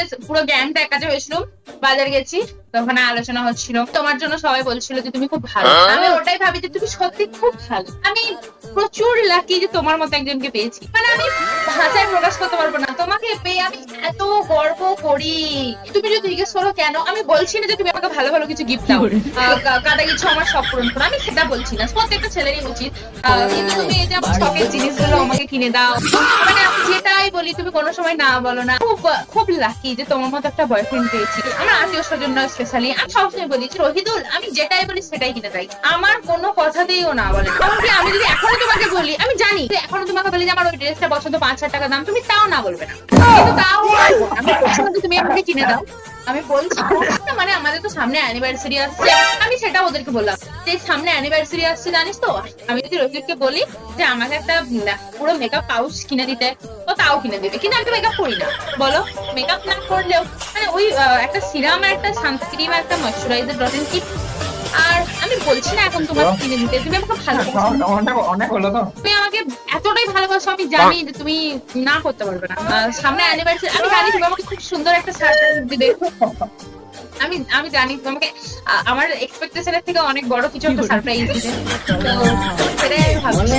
আজকে পুরো গ্যাংটা এক কাছে হয়েছিল, বাজার গেছি, তো ওখানে আলোচনা হচ্ছিল, তোমার জন্য সবাই বলছিল যে তুমি খুব ভালো। আমি ওটাই ভাবি যে তুমি সত্যি খুব ভালো। আমি প্রচুর লাকি যে তোমার মতো একজনকে পেয়েছি। মানে আমি ভাষায় প্রকাশ করতে পারবো না, তোমাকে পেয়ে আমি এত গর্ব করি। তুমি যদি জিজ্ঞেস করো কেন, আমি বলছি না যে তুমি আমাকে ভালো ভালো কিছু গিফট দাও, কাটা কিছু আমার শখ পূরণ করো, আমি সেটা বলছি না, প্রত্যেকটা ছেলেরই উচিত। কিন্তু তুমি এই যে আমার শখের জিনিসগুলো আমাকে কিনে দাও, মানে আমি যেটাই বলি তুমি কোনো সময় না বলো না। খুব খুব লাকি যে তোমার মতো একটা বয়ফ্রেন্ড পেয়েছি। আমার আত্মীয় স্বজন স্পেশালি আমি সবসময় বলি রহিদুল, আমি যেটাই বলি সেটাই কিনে দেয়, আমার কোনো কথাতেই ও না বলে। এমনকি আমি যদি এখনো তোমাকে বলি, আমি জানি যে এখনো তোমাকে বলি যে আমার ওই ড্রেসটা পছন্দ, 5,000 টাকা দাম, তুমি তাও না বলবে না। কিন্তু তাও আমি বলছি না যে তুমি আমাকে কিনে দাও, আমি বলছি মানে আমাদের তো সামনে অ্যানিভার্সারি আসছে, আমি সেটা ওদেরকে বললাম যে সামনে অ্যানিভার্সারি আসছে জানিস তো, আমি যদি রোহিতকে বলি যে আমাকে একটা পুরো মেকআপ পাউচ কিনে দিতে, ও তাও কিনে দেবে। কিন্তু আমি তো মেকআপ করি না, বলো, মেকআপ না করলেও মানে ওই একটা সিরাম, একটা সানস্ক্রিন, একটা ময়শ্চারাইজার ডটেন কিট, আর আমি বলছি না এখন তোমাকে কিনে দিতে, তুমি আমাকে ভালোবাসো, অনেক হলো তো, তুমি আমাকে এতটাই ভালোবাসো, আমি জানি যে তুমি না করতে পারবে না। সামনে অ্যানিভার্সারি, আমি জানি তুমি আমাকে খুব সুন্দর একটা সারপ্রাইজ দিবে, আমি আমি জানি তোমাকে আমার এক্সপেকটেশনের থেকে অনেক বড় কিছু একটা সারপ্রাইজ দিবে, তো সেটাই আমি ভাবছি।